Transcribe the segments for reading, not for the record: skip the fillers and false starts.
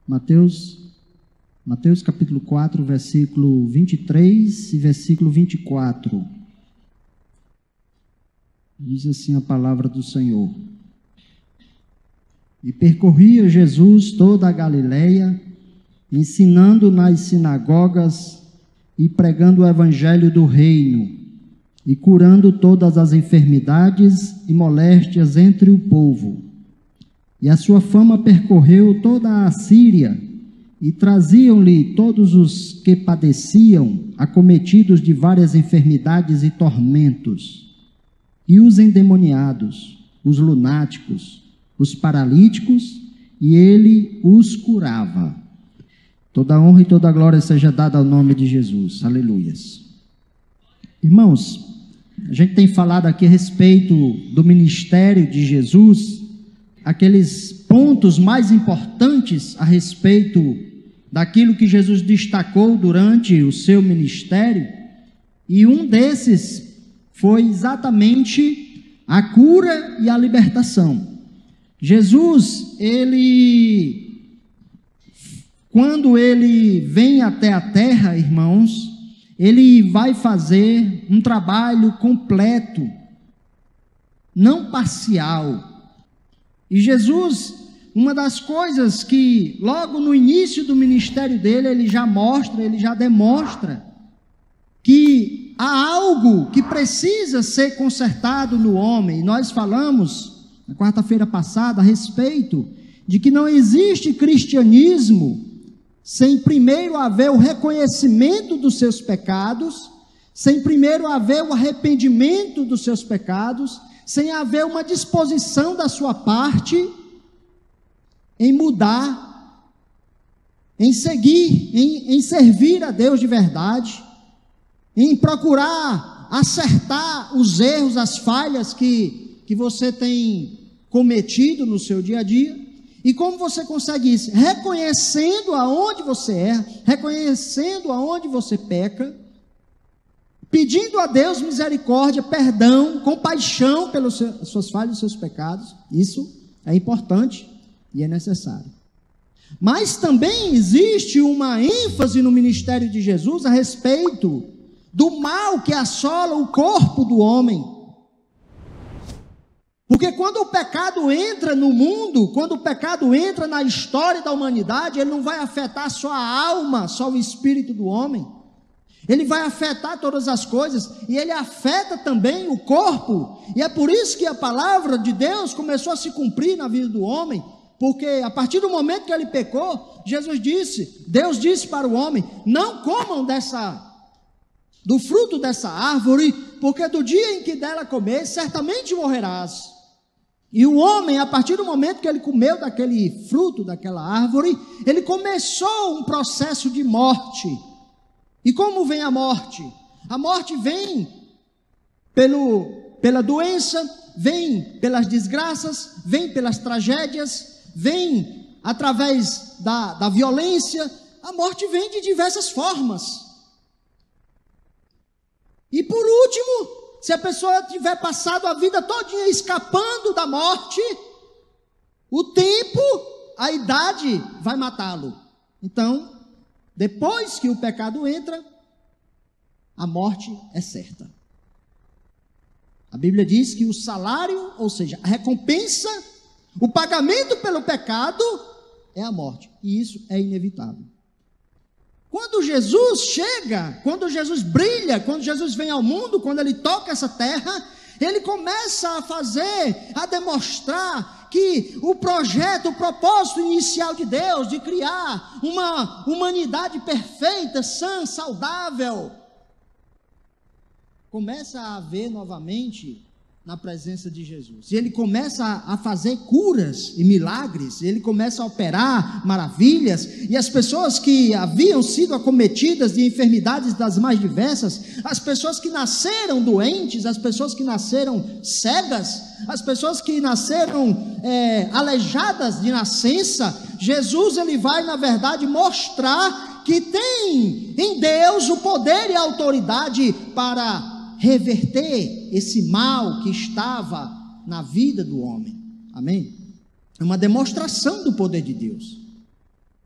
Mateus capítulo 4, versículo 23 e versículo 24. Diz assim a palavra do Senhor: E percorria Jesus toda a Galileia, ensinando nas sinagogas e pregando o evangelho do reino, e curando todas as enfermidades e moléstias entre o povo. E a sua fama percorreu toda a Síria, e traziam-lhe todos os que padeciam, acometidos de várias enfermidades e tormentos, e os endemoniados, os lunáticos, os paralíticos, e ele os curava. Toda a honra e toda a glória seja dada ao nome de Jesus. Aleluias. Irmãos, a gente tem falado aqui a respeito do ministério de Jesus, aqueles pontos mais importantes a respeito daquilo que Jesus destacou durante o seu ministério, e um desses foi exatamente a cura e a libertação. Jesus, quando ele vem até a terra, irmãos, ele vai fazer um trabalho completo, não parcial. E Jesus, uma das coisas que logo no início do ministério dele, ele já demonstra que há algo que precisa ser consertado no homem. Nós falamos na quarta-feira passada a respeito de que não existe cristianismo sem primeiro haver o reconhecimento dos seus pecados, sem primeiro haver o arrependimento dos seus pecados, sem haver uma disposição da sua parte em mudar, em seguir, em servir a Deus de verdade, em procurar acertar os erros, as falhas que você tem cometido no seu dia a dia. E como você consegue isso? Reconhecendo aonde você erra, reconhecendo aonde você peca, pedindo a Deus misericórdia, perdão, compaixão pelas suas falhas e seus pecados. Isso é importante e é necessário. Mas também existe uma ênfase no ministério de Jesus a respeito do mal que assola o corpo do homem. Porque quando o pecado entra no mundo, quando o pecado entra na história da humanidade, ele não vai afetar só a alma, só o espírito do homem. Ele vai afetar todas as coisas, e ele afeta também o corpo. E é por isso que a palavra de Deus começou a se cumprir na vida do homem, porque a partir do momento que ele pecou, Deus disse para o homem: não comam do fruto dessa árvore, porque do dia em que dela comer, certamente morrerás. E o homem, a partir do momento que ele comeu daquele fruto, daquela árvore, ele começou um processo de morte. E como vem a morte? A morte vem pela doença, vem pelas desgraças, vem pelas tragédias, vem através da violência. A morte vem de diversas formas. E por último, se a pessoa tiver passado a vida todinha escapando da morte, o tempo, a idade vai matá-lo. Então, depois que o pecado entra, a morte é certa. A Bíblia diz que o salário, ou seja, a recompensa, o pagamento pelo pecado é a morte. E isso é inevitável. Quando Jesus chega, quando Jesus brilha, quando Jesus vem ao mundo, quando ele toca essa terra, ele começa a demonstrar que o projeto, o propósito inicial de Deus, de criar uma humanidade perfeita, sã, saudável, começa a haver novamente na presença de Jesus. E ele começa a fazer curas e milagres, ele começa a operar maravilhas, e as pessoas que haviam sido acometidas de enfermidades das mais diversas, as pessoas que nasceram doentes, as pessoas que nasceram cegas, as pessoas que nasceram aleijadas de nascença, Jesus ele vai na verdade mostrar que tem em Deus o poder e a autoridade para reverter esse mal que estava na vida do homem. Amém? É uma demonstração do poder de Deus.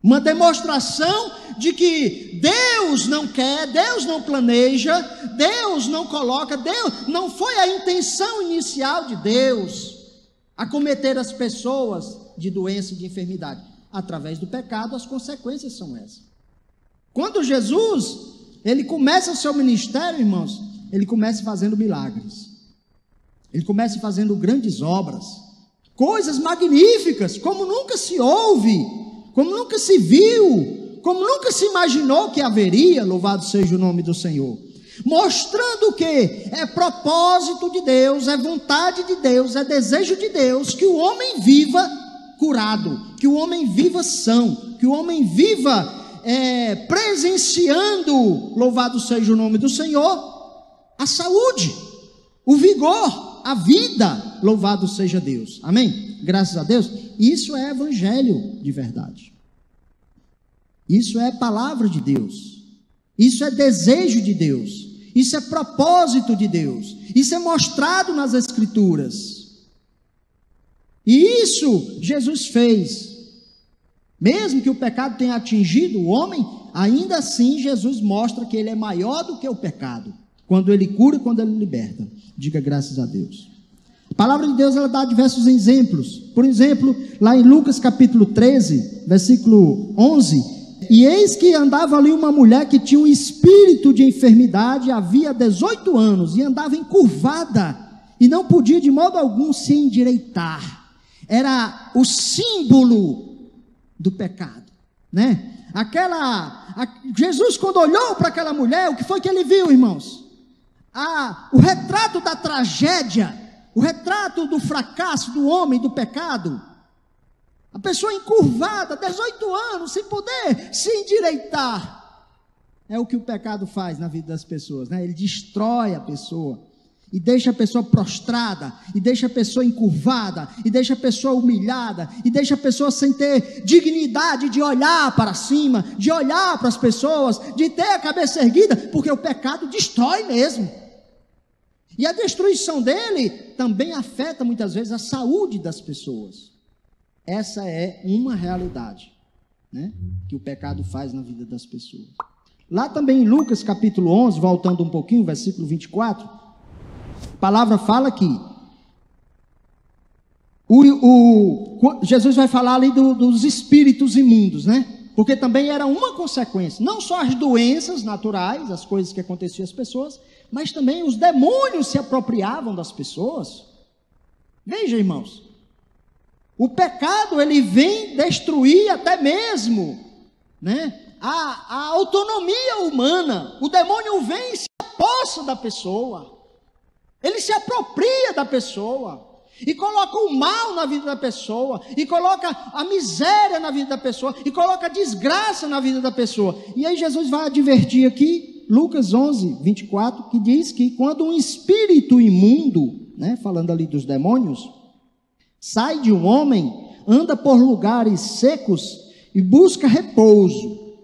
Uma demonstração de que Deus não quer, Deus não planeja, Deus não coloca, Deus não foi a intenção inicial de Deus acometer as pessoas de doença e de enfermidade. Através do pecado, as consequências são essas. Quando Jesus, ele começa o seu ministério, irmãos, ele começa fazendo milagres. Ele começa fazendo grandes obras, coisas magníficas, como nunca se ouve, como nunca se viu, como nunca se imaginou que haveria, louvado seja o nome do Senhor. Mostrando que é propósito de Deus, é vontade de Deus, é desejo de Deus que o homem viva curado, que o homem viva são, que o homem viva presenciando, louvado seja o nome do Senhor, a saúde, o vigor, a vida, louvado seja Deus, amém? Graças a Deus. Isso é evangelho de verdade, isso é palavra de Deus, isso é desejo de Deus, isso é propósito de Deus, isso é mostrado nas Escrituras, e isso Jesus fez. Mesmo que o pecado tenha atingido o homem, ainda assim Jesus mostra que ele é maior do que o pecado, quando ele cura e quando ele liberta. Diga graças a Deus. A palavra de Deus, ela dá diversos exemplos. Por exemplo, lá em Lucas capítulo 13, versículo 11, e eis que andava ali uma mulher que tinha um espírito de enfermidade, havia 18 anos, e andava encurvada, e não podia de modo algum se endireitar. Era o símbolo do pecado, né? Jesus, quando olhou para aquela mulher, o que foi que ele viu, irmãos? O retrato da tragédia, o retrato do fracasso do homem, do pecado. A pessoa encurvada, 18 anos, sem poder se endireitar. É o que o pecado faz na vida das pessoas, né? Ele destrói a pessoa, e deixa a pessoa prostrada, e deixa a pessoa encurvada, e deixa a pessoa humilhada, e deixa a pessoa sem ter dignidade de olhar para cima, de olhar para as pessoas, de ter a cabeça erguida, porque o pecado destrói mesmo. E a destruição dele também afeta muitas vezes a saúde das pessoas. Essa é uma realidade, né, que o pecado faz na vida das pessoas. Lá também em Lucas capítulo 11, voltando um pouquinho, versículo 24, a palavra fala que Jesus vai falar ali dos espíritos imundos, né? Porque também era uma consequência, não só as doenças naturais, as coisas que aconteciam às pessoas, mas também os demônios se apropriavam das pessoas. Veja, irmãos, o pecado, ele vem destruir até mesmo, né, a autonomia humana. O demônio vem e se apossa da pessoa, ele se apropria da pessoa, e coloca o mal na vida da pessoa, e coloca a miséria na vida da pessoa, e coloca a desgraça na vida da pessoa. E aí Jesus vai advertir aqui, Lucas 11, 24, que diz que quando um espírito imundo, né, falando ali dos demônios, sai de um homem, anda por lugares secos e busca repouso,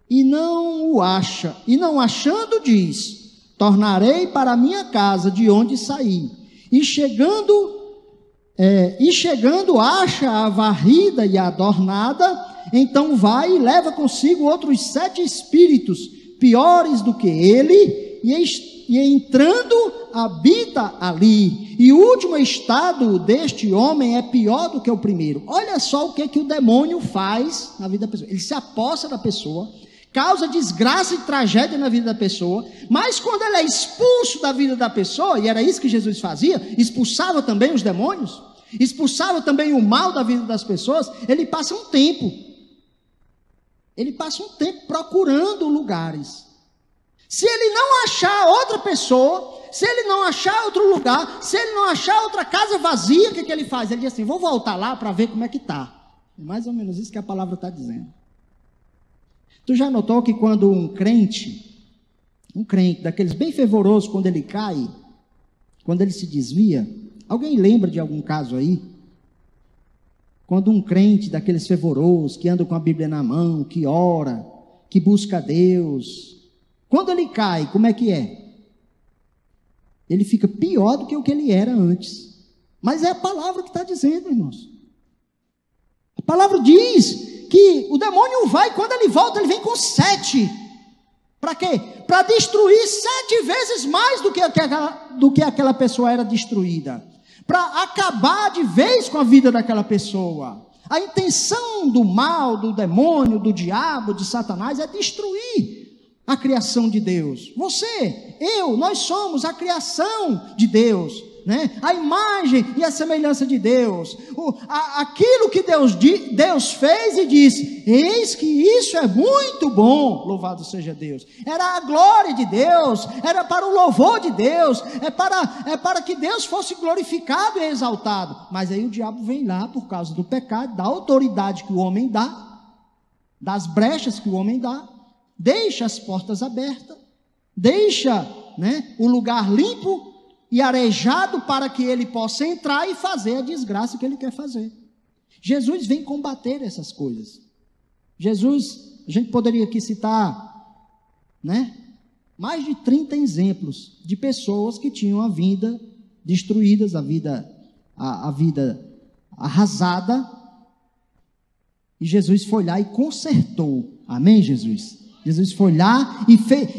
e não o acha, e não achando diz: tornarei para a minha casa de onde saí, e chegando acha a varrida e a adornada, então vai e leva consigo outros 7 espíritos piores do que ele, e entrando habita ali, e o último estado deste homem é pior do que o primeiro. Olha só o que o demônio faz na vida da pessoa. Ele se apossa da pessoa, causa desgraça e tragédia na vida da pessoa, mas quando ele é expulso da vida da pessoa, e era isso que Jesus fazia, expulsava também os demônios, expulsava também o mal da vida das pessoas, ele passa um tempo procurando lugares. Se ele não achar outra pessoa, se ele não achar outro lugar, se ele não achar outra casa vazia, o que ele faz? Ele diz assim: vou voltar lá para ver como é que está. É mais ou menos isso que a palavra está dizendo. Tu já notou que quando um crente daqueles bem fervorosos, quando ele cai, quando ele se desvia, alguém lembra de algum caso aí? Quando um crente daqueles fervorosos, que anda com a Bíblia na mão, que ora, que busca a Deus, quando ele cai, como é que é? Ele fica pior do que o que ele era antes. Mas é a palavra que está dizendo, irmãos. A palavra diz que o demônio vai, quando ele volta, ele vem com 7. Para quê? Para destruir 7 vezes mais do que aquela pessoa era destruída. Para acabar de vez com a vida daquela pessoa. A intenção do mal, do demônio, do diabo, de Satanás é destruir a criação de Deus. Você, eu, nós somos a criação de Deus, né? A imagem e a semelhança de Deus. Aquilo que Deus fez e disse: eis que isso é muito bom, louvado seja Deus. Era a glória de Deus, era para o louvor de Deus, é para que Deus fosse glorificado e exaltado. Mas aí o diabo vem lá por causa do pecado, da autoridade que o homem dá, das brechas que o homem dá, deixa as portas abertas, deixa, né, o lugar limpo e arejado para que ele possa entrar e fazer a desgraça que ele quer fazer. Jesus vem combater essas coisas. Jesus, a gente poderia aqui citar, né, mais de 30 exemplos de pessoas que tinham a vida destruídas, a vida arrasada, e Jesus foi lá e consertou. Amém, Jesus? Jesus foi lá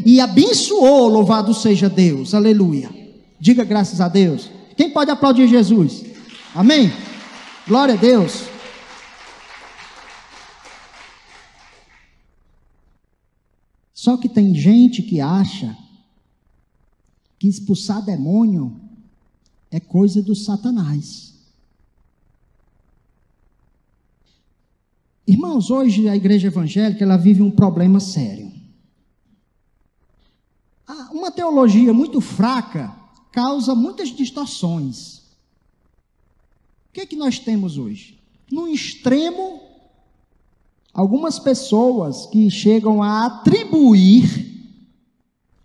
e abençoou, louvado seja Deus, aleluia. Diga graças a Deus. Quem pode aplaudir Jesus? Amém? Glória a Deus. Só que tem gente que acha que expulsar demônio é coisa do Satanás. Irmãos, hoje a igreja evangélica ela vive um problema sério. Uma teologia muito fraca causa muitas distorções. O que é que nós temos hoje? No extremo, algumas pessoas que chegam a atribuir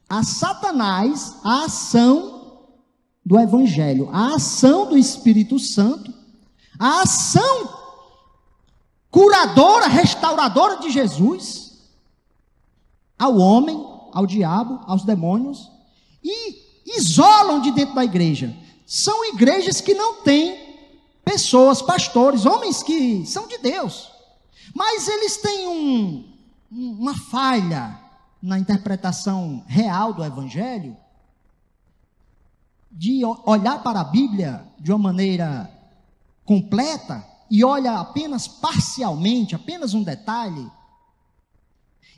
a Satanás a ação do Evangelho, a ação do Espírito Santo, a ação curadora, restauradora de Jesus, ao homem, ao diabo, aos demônios, e isolam de dentro da igreja. São igrejas que não têm pessoas, pastores, homens que são de Deus, mas eles têm uma falha na interpretação real do Evangelho, de olhar para a Bíblia de uma maneira completa, e olha apenas parcialmente, apenas um detalhe,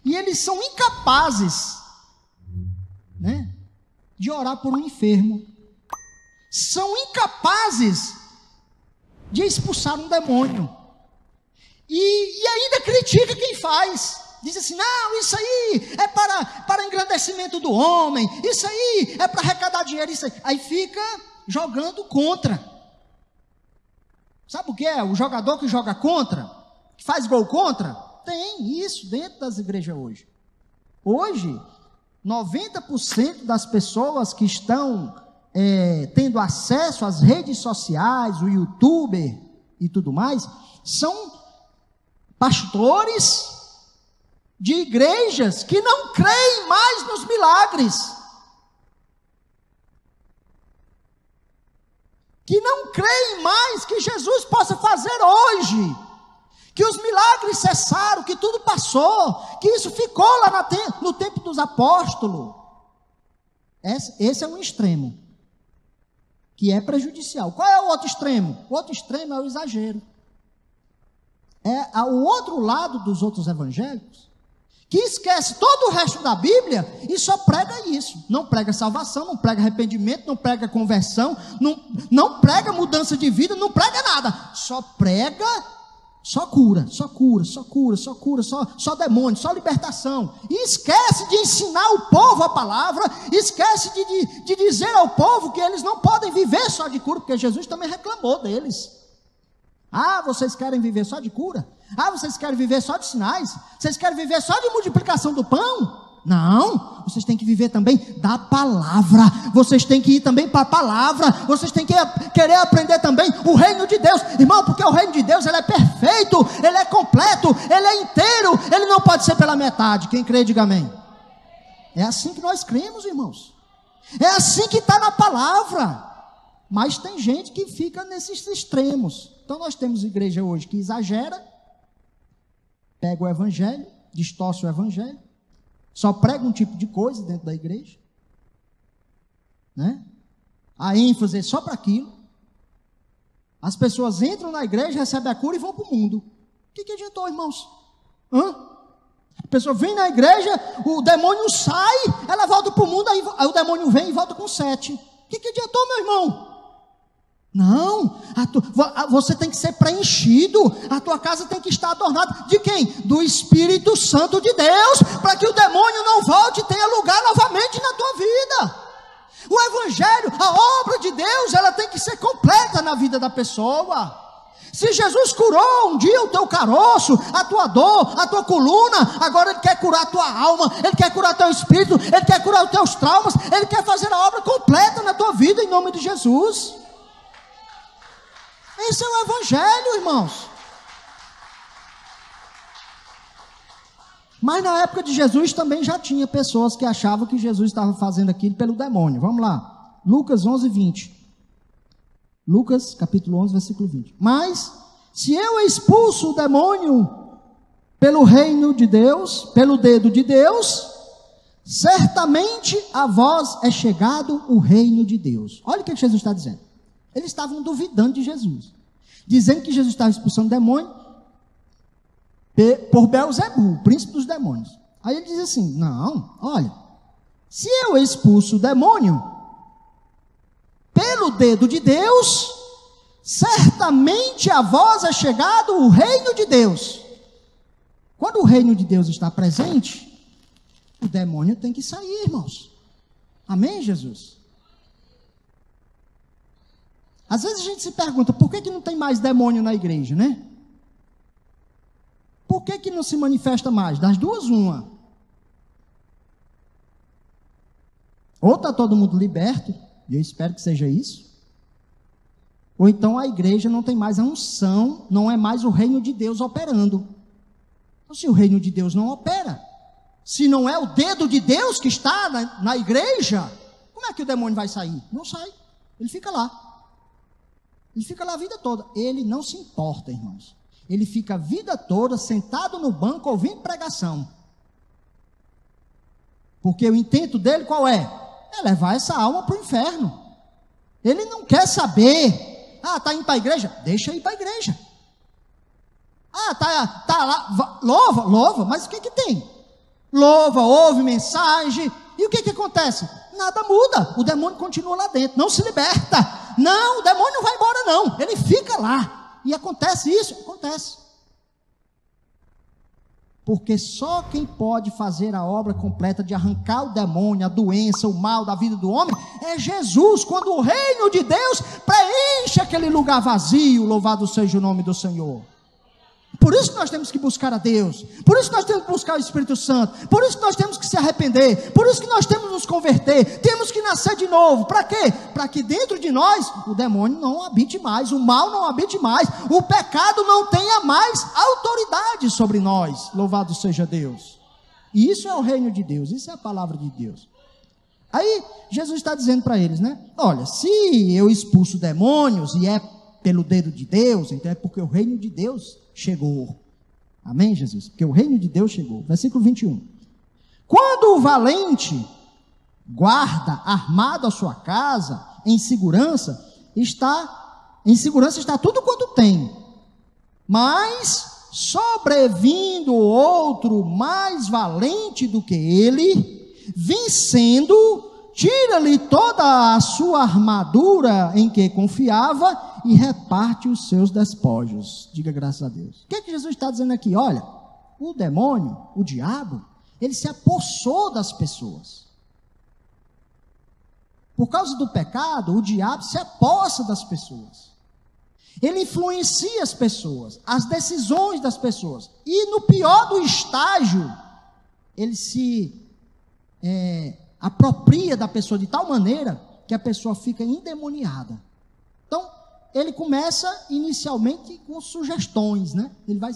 e eles são incapazes, né, de orar por um enfermo, são incapazes de expulsar um demônio, e ainda critica quem faz, diz assim: não, isso aí é para engrandecimento do homem, isso aí é para arrecadar dinheiro, isso aí fica jogando contra. Sabe o que é? O jogador que joga contra, que faz gol contra, tem isso dentro das igrejas hoje. Hoje, 90% das pessoas que estão tendo acesso às redes sociais, o YouTube e tudo mais, são pastores de igrejas que não creem mais nos milagres, que não creem mais que Jesus possa fazer hoje, que os milagres cessaram, que tudo passou, que isso ficou lá no tempo dos apóstolos. Esse é um extremo, que é prejudicial. Qual é o outro extremo? O outro extremo é o exagero. É o outro lado dos outros evangélicos, que esquece todo o resto da Bíblia e só prega isso. Não prega salvação, não prega arrependimento, não prega conversão, não prega mudança de vida, não prega nada. Só prega, só cura, só cura, só cura, só cura, só demônio, só libertação. E esquece de ensinar o povo a palavra, esquece de dizer ao povo que eles não podem viver só de cura, porque Jesus também reclamou deles. Ah, vocês querem viver só de cura? Ah, vocês querem viver só de sinais? Vocês querem viver só de multiplicação do pão? Não, vocês têm que viver também da palavra. Vocês têm que ir também para a palavra. Vocês têm que querer aprender também o reino de Deus. Irmão, porque o reino de Deus, ele é perfeito, ele é completo, ele é inteiro. Ele não pode ser pela metade. Quem crê, diga amém. É assim que nós cremos, irmãos. É assim que está na palavra. Mas tem gente que fica nesses extremos. Então nós temos igreja hoje que exagera, pega o evangelho, distorce o evangelho, só prega um tipo de coisa dentro da igreja, né? A ênfase é só para aquilo. As pessoas entram na igreja, recebem a cura e vão para o mundo. O que adiantou, irmãos? A pessoa vem na igreja, o demônio sai, ela volta para o mundo, aí o demônio vem e volta com 7. O que adiantou, meu irmão? Não, você tem que ser preenchido, a tua casa tem que estar adornada. De quem? Do Espírito Santo de Deus, para que o demônio não volte e tenha lugar novamente na tua vida. O evangelho, a obra de Deus, ela tem que ser completa na vida da pessoa. Se Jesus curou um dia o teu caroço, a tua dor, a tua coluna, agora Ele quer curar a tua alma, Ele quer curar o teu espírito, Ele quer curar os teus traumas, Ele quer fazer a obra completa na tua vida, em nome de Jesus. Esse é o evangelho, irmãos. Mas na época de Jesus também já tinha pessoas que achavam que Jesus estava fazendo aquilo pelo demônio. Vamos lá, Lucas 11, 20. Lucas capítulo 11, versículo 20. Mas, se eu expulso o demônio pelo reino de Deus, pelo dedo de Deus, certamente a vós é chegado o reino de Deus. Olha o que Jesus está dizendo. Eles estavam duvidando de Jesus, dizendo que Jesus estava expulsando demônio por Beelzebul, príncipe dos demônios. Aí ele diz assim, não, olha, se eu expulso o demônio pelo dedo de Deus, certamente a vós é chegado o reino de Deus. Quando o reino de Deus está presente, o demônio tem que sair, irmãos. Amém, Jesus? Às vezes a gente se pergunta, por que não tem mais demônio na igreja, né? Por que não se manifesta mais? Das duas, uma. Ou está todo mundo liberto, e eu espero que seja isso, ou então a igreja não tem mais a unção, não é mais o reino de Deus operando. Então, se o reino de Deus não opera, se não é o dedo de Deus que está na igreja, como é que o demônio vai sair? Não sai, ele fica lá. Ele fica lá a vida toda. Ele não se importa, irmãos. Ele fica a vida toda sentado no banco ouvindo pregação. Porque o intento dele qual é? É levar essa alma para o inferno. Ele não quer saber. Ah, está indo para a igreja? Deixa ir para a igreja. Ah, tá lá, louva, mas o que tem? Louva, ouve mensagem, e o que acontece? Nada muda, o demônio continua lá dentro, não se liberta. Não, o demônio não vai embora não, ele fica lá. E acontece isso? Acontece. Porque só quem pode fazer a obra completa de arrancar o demônio, a doença, o mal da vida do homem, é Jesus, quando o reino de Deus preenche aquele lugar vazio, louvado seja o nome do Senhor. Por isso que nós temos que buscar a Deus, por isso que nós temos que buscar o Espírito Santo, por isso que nós temos que se arrepender, por isso que nós temos que nos converter, temos que nascer de novo. Para quê? Para que dentro de nós o demônio não habite mais, o mal não habite mais, o pecado não tenha mais autoridade sobre nós, louvado seja Deus. E isso é o reino de Deus, isso é a palavra de Deus. Aí Jesus está dizendo para eles, né? Olha, se eu expulso demônios e é pelo dedo de Deus, então é porque o reino de Deus chegou. Amém, Jesus? Porque o reino de Deus chegou. Versículo 21. Quando o valente guarda armado a sua casa, em segurança está tudo quanto tem. Mas sobrevindo outro mais valente do que ele, vencendo, tira-lhe toda a sua armadura em que confiava e reparte os seus despojos. Diga graças a Deus. O que Jesus está dizendo aqui? Olha, o demônio, o diabo, ele se apossou das pessoas. Por causa do pecado, o diabo se apossa das pessoas. Ele influencia as pessoas, as decisões das pessoas. E no pior do estágio, ele se apropria da pessoa de tal maneira que a pessoa fica endemoniada. Então, ele começa inicialmente com sugestões, né? Ele vai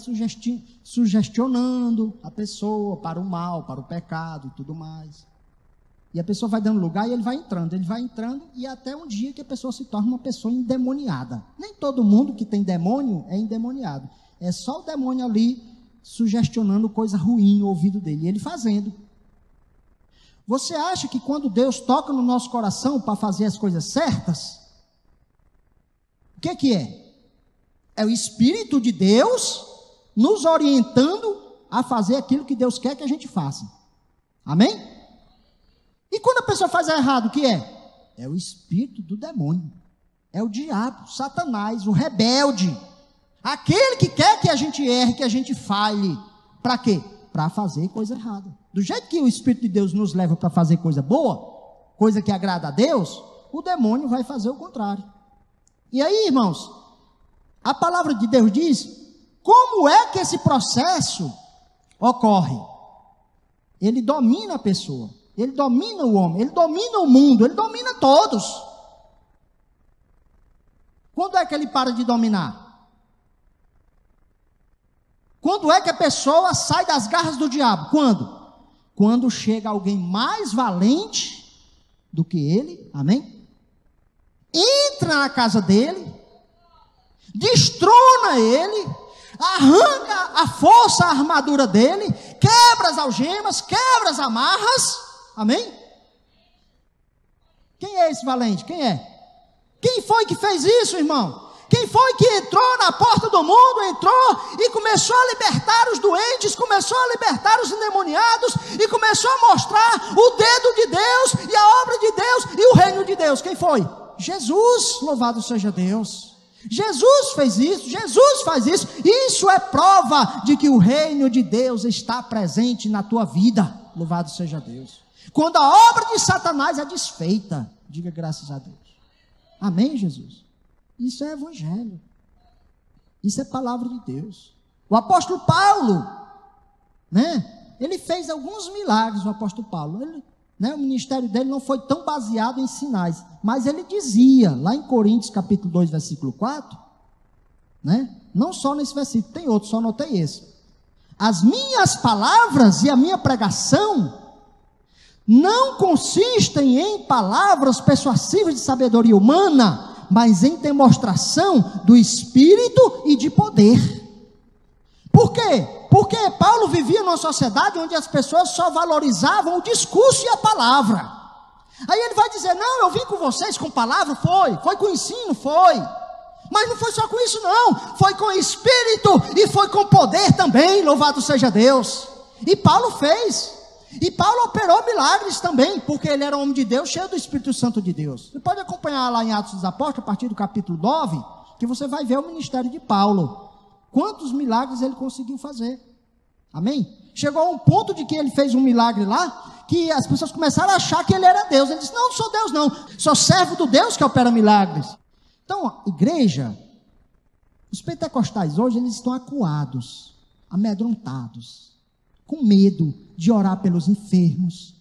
sugestionando a pessoa para o mal, para o pecado e tudo mais. E a pessoa vai dando lugar e ele vai entrando e até um dia que a pessoa se torna uma pessoa endemoniada. Nem todo mundo que tem demônio é endemoniado. É só o demônio ali sugestionando coisa ruim no ouvido dele, e ele fazendo. Você acha que quando Deus toca no nosso coração para fazer as coisas certas, o que é? É o Espírito de Deus nos orientando a fazer aquilo que Deus quer que a gente faça. Amém? E quando a pessoa faz errado, o que é? É o espírito do demônio. É o diabo, Satanás, o rebelde. Aquele que quer que a gente erre, que a gente falhe. Para quê? Para fazer coisa errada. Do jeito que o Espírito de Deus nos leva para fazer coisa boa, coisa que agrada a Deus, o demônio vai fazer o contrário. E aí, irmãos, a palavra de Deus diz, como é que esse processo ocorre? Ele domina a pessoa, ele domina o homem, ele domina o mundo, ele domina todos. Quando é que ele para de dominar? Quando é que a pessoa sai das garras do diabo? Quando? Quando chega alguém mais valente do que ele, amém? Entra na casa dele, destrona ele, arranca a força, a armadura dele, quebra as algemas, quebra as amarras, amém? Quem é esse valente? Quem é? Quem foi que fez isso, irmão? Quem foi que entrou na porta do mundo, entrou e começou a libertar os doentes, começou a libertar os endemoniados e começou a mostrar o dedo de Deus e a obra de Deus e o reino de Deus? Quem foi? Jesus, louvado seja Deus. Jesus fez isso, Jesus faz isso. Isso é prova de que o reino de Deus está presente na tua vida. Louvado seja Deus. Quando a obra de Satanás é desfeita, diga graças a Deus. Amém, Jesus? Isso é evangelho. Isso é palavra de Deus. O apóstolo Paulo, né? Ele fez alguns milagres, o apóstolo Paulo. Ele, né, o ministério dele não foi tão baseado em sinais, mas ele dizia, lá em Coríntios capítulo 2, versículo 4, né? Não só nesse versículo, tem outro, só anotei esse. As minhas palavras e a minha pregação não consistem em palavras persuasivas de sabedoria humana, mas em demonstração do Espírito e de poder. Por quê? Porque Paulo vivia numa sociedade onde as pessoas só valorizavam o discurso e a palavra. Aí ele vai dizer, não, eu vim com vocês com palavra, foi com ensino, foi. Mas não foi só com isso não, foi com Espírito e foi com poder também, louvado seja Deus. E Paulo fez. E Paulo operou milagres também, porque ele era homem de Deus, cheio do Espírito Santo de Deus. Você pode acompanhar lá em Atos dos Apóstolos, a partir do capítulo 9, que você vai ver o ministério de Paulo. Quantos milagres ele conseguiu fazer. Amém? Chegou a um ponto de que ele fez um milagre lá, que as pessoas começaram a achar que ele era Deus. Ele disse, não sou Deus não, sou servo do Deus que opera milagres. Então, igreja, os pentecostais hoje, eles estão acuados, amedrontados, com medo de orar pelos enfermos,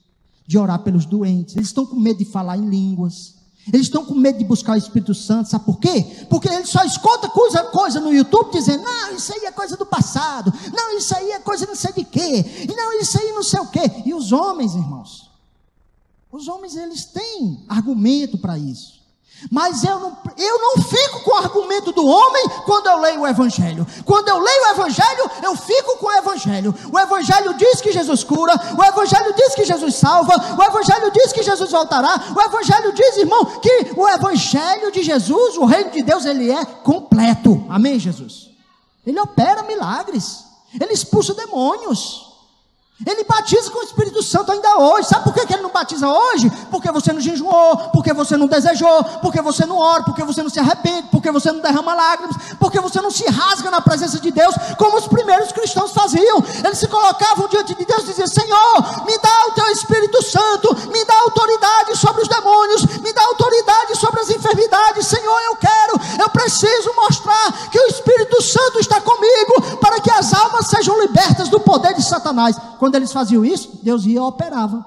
de orar pelos doentes. Eles estão com medo de falar em línguas, eles estão com medo de buscar o Espírito Santo. Sabe por quê? Porque eles só escutam coisa no YouTube dizendo, não, isso aí é coisa do passado, não, isso aí é coisa não sei de quê, e não, isso aí não sei o quê. E os homens, irmãos, os homens, eles têm argumento para isso. Mas eu não fico com o argumento do homem quando eu leio o Evangelho. Quando eu leio o Evangelho, eu fico com o Evangelho. O Evangelho diz que Jesus cura, o Evangelho diz que Jesus salva, o Evangelho diz que Jesus voltará, o Evangelho diz, irmão, que o Evangelho de Jesus, o reino de Deus, ele é completo. Amém, Jesus? Ele opera milagres, ele expulsa demônios, ele batiza com o Espírito Santo ainda hoje. Sabe por que ele não batiza hoje? Porque você não jejuou, porque você não desejou, porque você não ora, porque você não se arrepende, porque você não derrama lágrimas, porque você não se rasga na presença de Deus, como os primeiros cristãos faziam. Eles se colocavam diante de Deus e diziam, Senhor, me dá o teu Espírito Santo, me dá autoridade sobre os demônios, me dá autoridade sobre as enfermidades. Senhor, eu preciso mostrar que o Espírito Santo está comigo, para que as almas sejam libertas do poder de Satanás. Quando eles faziam isso, Deus ia e operava.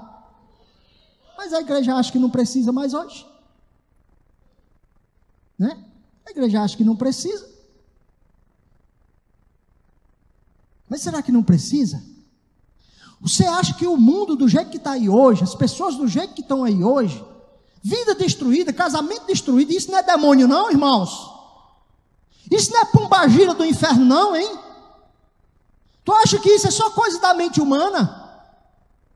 Mas a igreja acha que não precisa mais hoje, né? A igreja acha que não precisa. Mas será que não precisa? Você acha que o mundo do jeito que está aí hoje, as pessoas do jeito que estão aí hoje, vida destruída, casamento destruído, isso não é demônio não, irmãos? Isso não é pombagira do inferno não, hein? Tu acha que isso é só coisa da mente humana?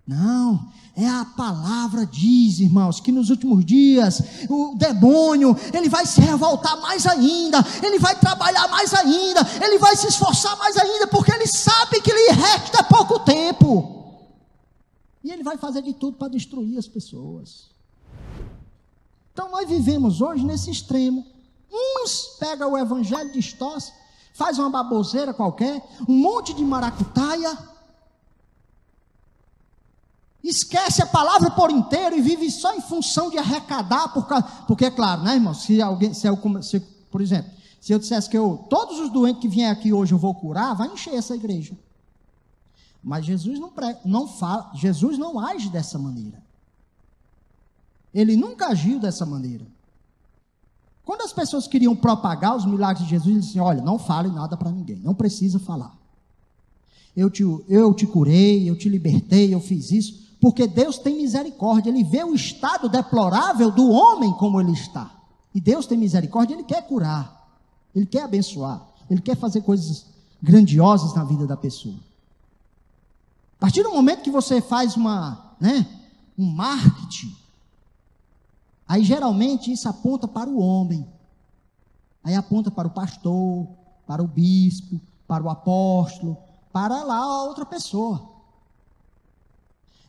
Não, a palavra diz, irmãos, que nos últimos dias o demônio, ele vai se revoltar mais ainda, ele vai trabalhar mais ainda, ele vai se esforçar mais ainda, porque ele sabe que lhe resta pouco tempo. E ele vai fazer de tudo para destruir as pessoas. Então nós vivemos hoje nesse extremo. Uns pegam o evangelho, distorcem, faz uma baboseira qualquer, um monte de maracutaia, esquece a palavra por inteiro e vive só em função de arrecadar, porque é claro, né, irmão, por exemplo, se eu dissesse que todos os doentes que vierem aqui hoje eu vou curar, vai encher essa igreja. Mas Jesus não fala, Jesus não age dessa maneira. Ele nunca agiu dessa maneira. Quando as pessoas queriam propagar os milagres de Jesus, ele disse assim: olha, não fale nada para ninguém, não precisa falar. Eu te curei, eu te libertei, eu fiz isso, porque Deus tem misericórdia, Ele vê o estado deplorável do homem como ele está. E Deus tem misericórdia, Ele quer curar, Ele quer abençoar, Ele quer fazer coisas grandiosas na vida da pessoa. A partir do momento que você faz um marketing, aí geralmente isso aponta para o homem, aí aponta para o pastor, para o bispo, para o apóstolo, para lá a outra pessoa.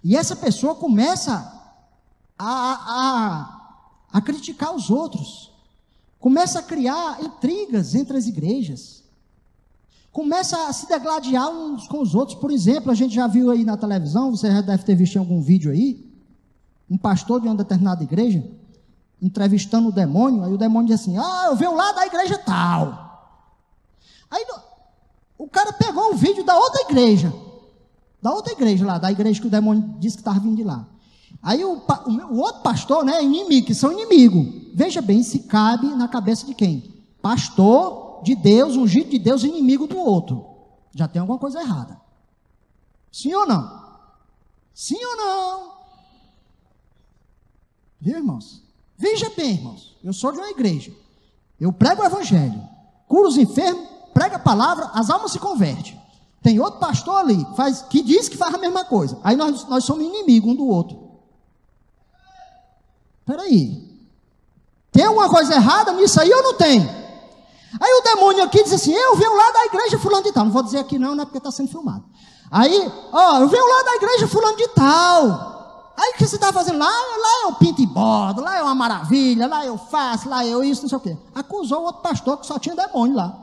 E essa pessoa começa a criticar os outros, começa a criar intrigas entre as igrejas, começa a se degladiar uns com os outros. Por exemplo, a gente já viu aí na televisão, você já deve ter visto em algum vídeo aí, um pastor de uma determinada igreja entrevistando o demônio. Aí o demônio diz assim: eu venho lá da igreja tal. Aí o cara pegou o vídeo da outra igreja lá, da igreja que o demônio disse que estava vindo de lá. Aí o outro pastor, né, inimigo, que são inimigos. Veja bem, se cabe na cabeça de quem? Pastor de Deus, ungido de Deus, inimigo do outro. Já tem alguma coisa errada. Sim ou não? Sim ou não? Viu, irmãos? Veja bem, irmãos, eu sou de uma igreja, eu prego o evangelho, curo os enfermos, prega a palavra, as almas se convertem. Tem outro pastor ali que diz que faz a mesma coisa. Aí nós somos inimigos um do outro. Espera aí, tem alguma coisa errada nisso aí ou não tem? Aí o demônio aqui diz assim: eu venho lá da igreja fulano de tal. Não vou dizer aqui não é porque está sendo filmado. Aí, eu venho lá da igreja fulano de tal. Aí o que você está fazendo lá? Lá eu pinto e bordo, lá é uma maravilha, lá eu faço, lá eu isso, não sei o quê. Acusou o outro pastor que só tinha demônio lá.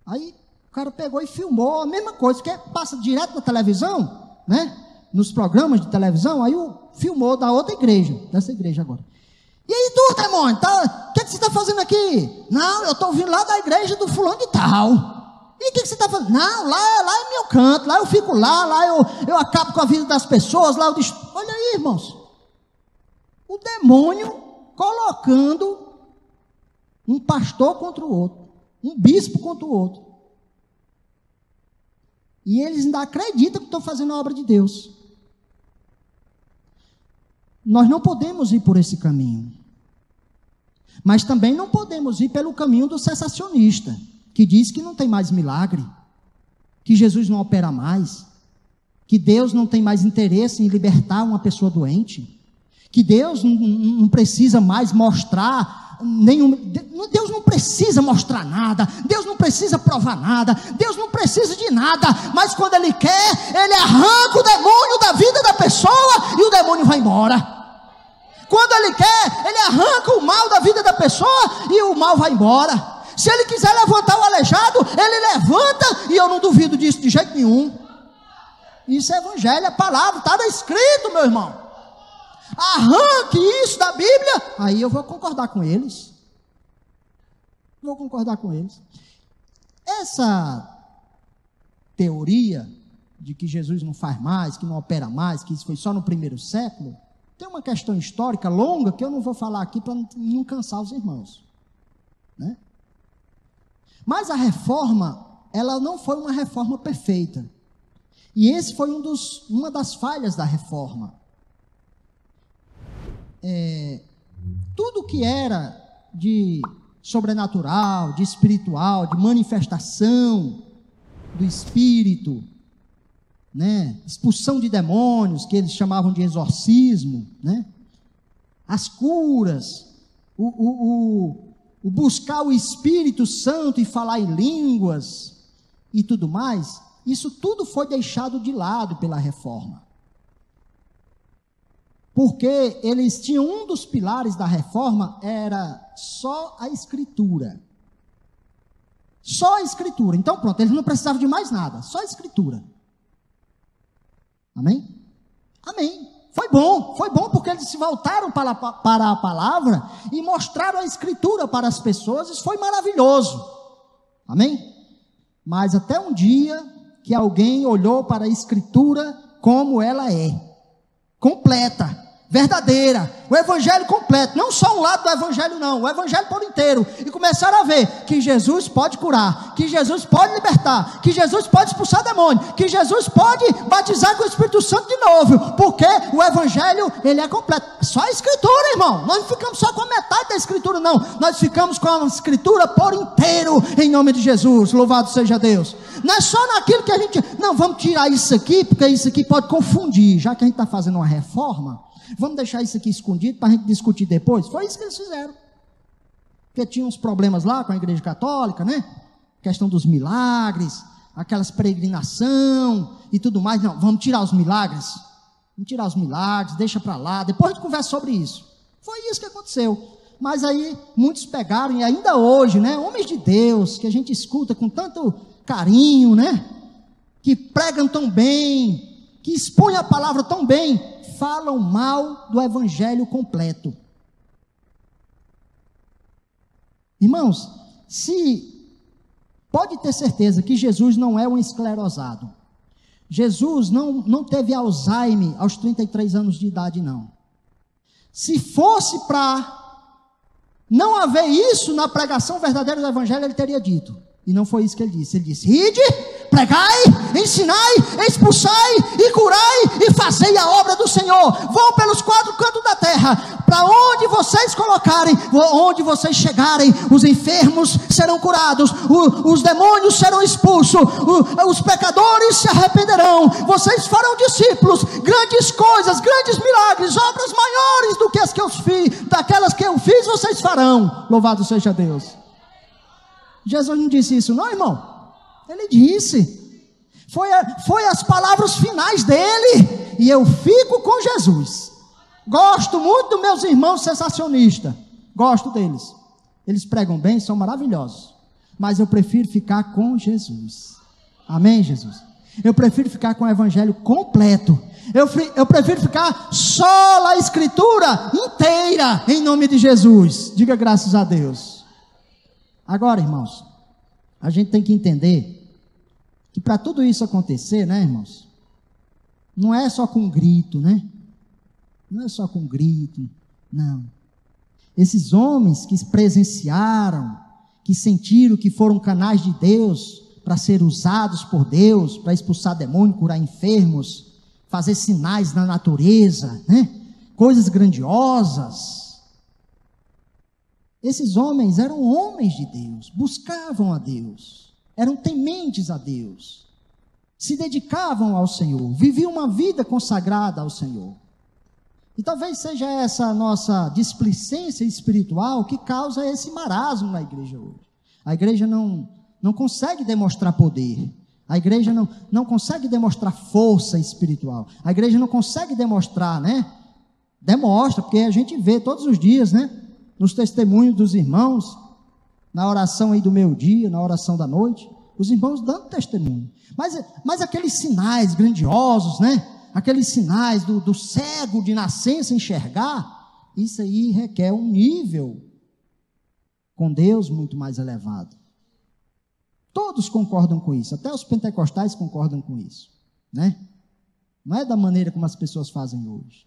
Aí o cara pegou e filmou a mesma coisa, que passa direto na televisão, né? Nos programas de televisão. Aí filmou da outra igreja, dessa igreja agora. E aí tu, demônio, o que você está fazendo aqui? Não, eu estou vindo lá da igreja do fulano de tal. E o que você está fazendo? Não, lá é meu canto, lá eu fico lá eu acabo com a vida das pessoas, lá eu deixo. Olha aí, irmãos, o demônio colocando um pastor contra o outro, um bispo contra o outro. E eles ainda acreditam que estão fazendo a obra de Deus. Nós não podemos ir por esse caminho. Mas também não podemos ir pelo caminho do cessacionista, que diz que não tem mais milagre, que Jesus não opera mais, que Deus não tem mais interesse em libertar uma pessoa doente, que Deus não precisa mais mostrar Deus não precisa mostrar nada, Deus não precisa provar nada, Deus não precisa de nada, mas quando Ele quer, Ele arranca o demônio da vida da pessoa e o demônio vai embora. Quando Ele quer, Ele arranca o mal da vida da pessoa e o mal vai embora. Se Ele quiser levantar o aleijado, Ele levanta, e eu não duvido disso de jeito nenhum. Isso é evangelho, é palavra, está escrito, meu irmão. Arranque isso da Bíblia, aí eu vou concordar com eles. Essa teoria de que Jesus não faz mais, que não opera mais, que isso foi só no primeiro século, tem uma questão histórica longa que eu não vou falar aqui para não cansar os irmãos, né? Mas a reforma, ela não foi uma reforma perfeita. E esse foi uma das falhas da reforma. Tudo que era de sobrenatural, de espiritual, de manifestação, do espírito, né? Expulsão de demônios, que eles chamavam de exorcismo, né? As curas, o buscar o Espírito Santo e falar em línguas e tudo mais, isso tudo foi deixado de lado pela reforma. Porque eles tinham um dos pilares da reforma, era só a escritura. Só a escritura. Então pronto, eles não precisavam de mais nada, só a escritura. Amém? Amém. Foi bom porque eles se voltaram para a palavra e mostraram a escritura para as pessoas, isso foi maravilhoso. Amém? Mas até um dia que alguém olhou para a escritura como ela é, completa, verdadeira, o evangelho completo, não só um lado do evangelho não, o evangelho por inteiro, e começaram a ver que Jesus pode curar, que Jesus pode libertar, que Jesus pode expulsar demônio, que Jesus pode batizar com o Espírito Santo de novo, porque o evangelho, ele é completo, só a escritura, irmão, nós não ficamos só com a metade da escritura não, nós ficamos com a escritura por inteiro, em nome de Jesus, louvado seja Deus. Não é só naquilo que a gente, não, vamos tirar isso aqui, porque isso aqui pode confundir, já que a gente está fazendo uma reforma, vamos deixar isso aqui escondido para a gente discutir depois. Foi isso que eles fizeram. Porque tinha uns problemas lá com a igreja católica, né? Questão dos milagres, aquelas peregrinação e tudo mais. Não, vamos tirar os milagres. Vamos tirar os milagres, deixa para lá. Depois a gente conversa sobre isso. Foi isso que aconteceu. Mas aí muitos pegaram, e ainda hoje, né? Homens de Deus, que a gente escuta com tanto carinho, né? Que pregam tão bem, que expõem a palavra tão bem, falam mal do evangelho completo. Irmãos, pode ter certeza que Jesus não é um esclerosado. Jesus não teve Alzheimer aos 33 anos de idade, não. Se fosse para não haver isso na pregação verdadeira do evangelho, ele teria dito. E não foi isso que ele disse. Ele disse: ide, pregai, ensinai, expulsai e curai e fazei a obra do Senhor. Vão pelos 4 cantos da terra, para onde vocês colocarem, onde vocês chegarem, os enfermos serão curados, os demônios serão expulsos, os pecadores se arrependerão, vocês farão discípulos, grandes coisas, grandes milagres, obras maiores do que as que eu fiz, daquelas que eu fiz, vocês farão. Louvado seja Deus. Jesus não disse isso não, irmão. Ele disse. Foi as palavras finais dele. E eu fico com Jesus. Gosto muito dos meus irmãos sensacionistas. Gosto deles. Eles pregam bem, são maravilhosos. Mas eu prefiro ficar com Jesus. Amém, Jesus? Eu prefiro ficar com o evangelho completo. Eu prefiro ficar só na escritura inteira, em nome de Jesus. Diga graças a Deus. Agora, irmãos, a gente tem que entender que para tudo isso acontecer, né, irmãos, não é só com grito, né? Não é só com grito, não. Esses homens que presenciaram, que sentiram que foram canais de Deus para ser usados por Deus, para expulsar demônios, curar enfermos, fazer sinais na natureza, né? Coisas grandiosas. Esses homens eram homens de Deus, buscavam a Deus, eram tementes a Deus, se dedicavam ao Senhor, viviam uma vida consagrada ao Senhor. E talvez seja essa nossa displicência espiritual que causa esse marasmo na igreja hoje. A igreja não consegue demonstrar poder, a igreja não consegue demonstrar força espiritual, a igreja não consegue demonstrar, né? Demonstra, porque a gente vê todos os dias, né? Nos testemunhos dos irmãos, na oração aí do meio-dia, na oração da noite, os irmãos dando testemunho, mas aqueles sinais grandiosos, né? Aqueles sinais do cego de nascença enxergar, isso aí requer um nível com Deus muito mais elevado. Todos concordam com isso, até os pentecostais concordam com isso, né? Não é da maneira como as pessoas fazem hoje.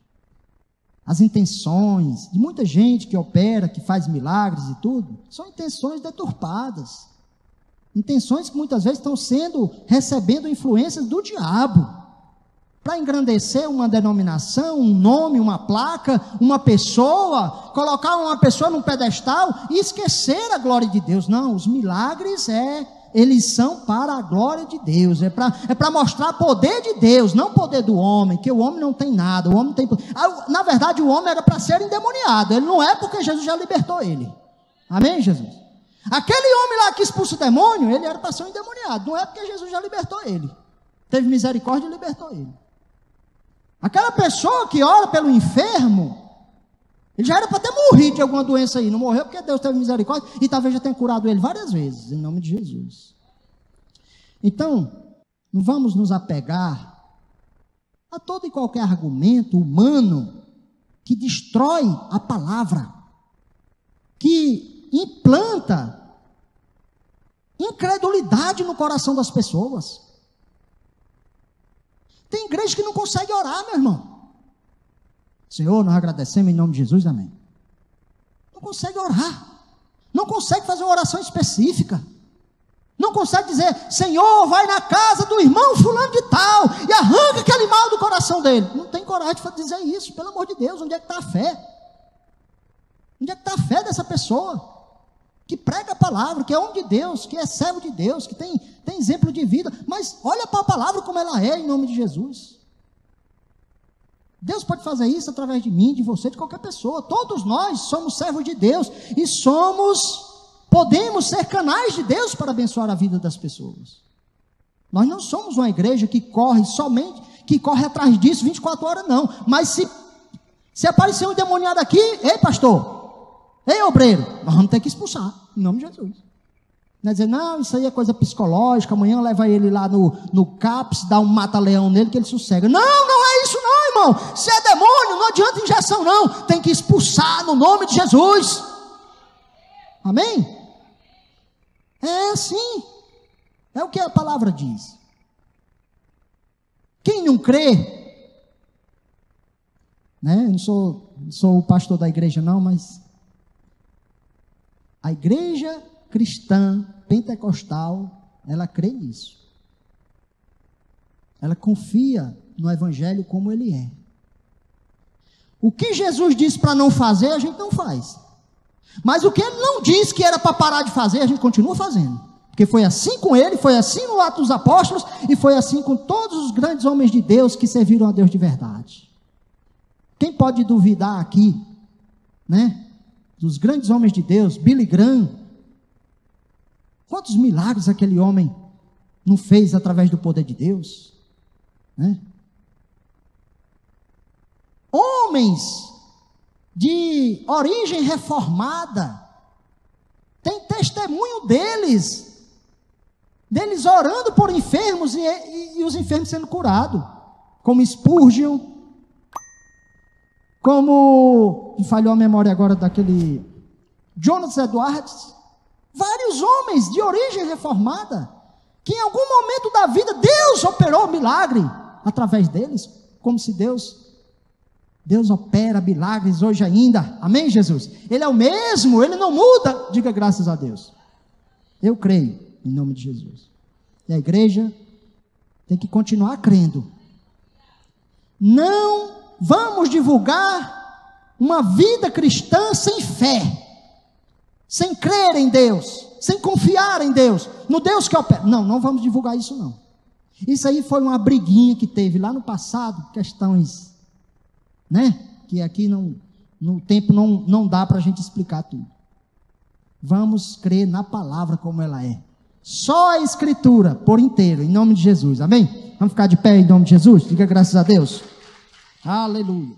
As intenções de muita gente que opera, que faz milagres e tudo, são intenções deturpadas. Intenções que muitas vezes estão recebendo influências do diabo, para engrandecer uma denominação, um nome, uma placa, uma pessoa, colocar uma pessoa num pedestal e esquecer a glória de Deus. Não, os milagres eles são para a glória de Deus, é para mostrar poder de Deus, não poder do homem, que o homem não tem nada, o homem tem... Na verdade, o homem era para ser endemoniado, ele não é, porque Jesus já libertou ele. Amém, Jesus? Aquele homem lá que expulsa o demônio, ele era para ser um endemoniado, não é porque Jesus já libertou ele. Teve misericórdia e libertou ele. Aquela pessoa que ora pelo enfermo, ele já era para ter morrido de alguma doença aí, não morreu porque Deus teve misericórdia e talvez já tenha curado ele várias vezes, em nome de Jesus. Então, não vamos nos apegar a todo e qualquer argumento humano que destrói a palavra, que implanta incredulidade no coração das pessoas. Tem igreja que não consegue orar, meu irmão. Senhor, nós agradecemos em nome de Jesus, amém. Não consegue orar, não consegue fazer uma oração específica, não consegue dizer, Senhor, vai na casa do irmão fulano de tal, e arranca aquele mal do coração dele. Não tem coragem de dizer isso, pelo amor de Deus. Onde é que está a fé? Onde é que está a fé dessa pessoa? Que prega a palavra, que é homem de Deus, que é servo de Deus, que tem exemplo de vida, mas olha para a palavra como ela é, em nome de Jesus. Deus pode fazer isso através de mim, de você, de qualquer pessoa. Todos nós somos servos de Deus e podemos ser canais de Deus para abençoar a vida das pessoas. Nós não somos uma igreja que corre atrás disso 24 horas, não. Mas se aparecer um endemoniado aqui, ei pastor, ei obreiro, nós vamos ter que expulsar, em nome de Jesus. Não é dizer, não, isso aí é coisa psicológica, amanhã leva ele lá no CAPS, dá um mata-leão nele que ele sossega. Não é isso não, irmão. Se é demônio, não adianta injeção não, tem que expulsar no nome de Jesus. Amém? É assim, é o que a palavra diz. Quem não crê, né? Eu não sou o pastor da igreja não, mas a igreja cristã, pentecostal, ela crê nisso. Ela confia no evangelho como ele é. O que Jesus disse para não fazer, a gente não faz. Mas o que ele não disse que era para parar de fazer, a gente continua fazendo. Porque foi assim com ele, foi assim no Atos dos Apóstolos, e foi assim com todos os grandes homens de Deus que serviram a Deus de verdade. Quem pode duvidar aqui, né, dos grandes homens de Deus? Billy Graham. Quantos milagres aquele homem não fez através do poder de Deus? Né? Homens de origem reformada, tem testemunho deles orando por enfermos e os enfermos sendo curados, como Spurgeon, como, me falhou a memória agora daquele Jonathan Edwards. Vários homens de origem reformada, que em algum momento da vida Deus operou milagre através deles, como se Deus opera milagres hoje ainda. Amém, Jesus? Ele é o mesmo, ele não muda. Diga graças a Deus. Eu creio em nome de Jesus. E a igreja tem que continuar crendo. Não vamos divulgar uma vida cristã sem fé, sem crer em Deus, sem confiar em Deus, no Deus que opera. Não vamos divulgar isso não. Isso aí foi uma briguinha que teve lá no passado, questões, né, que aqui no tempo não dá para a gente explicar tudo. Vamos crer na palavra como ela é. Só a Escritura, por inteiro, em nome de Jesus, amém? Vamos ficar de pé em nome de Jesus? Diga graças a Deus. Aleluia.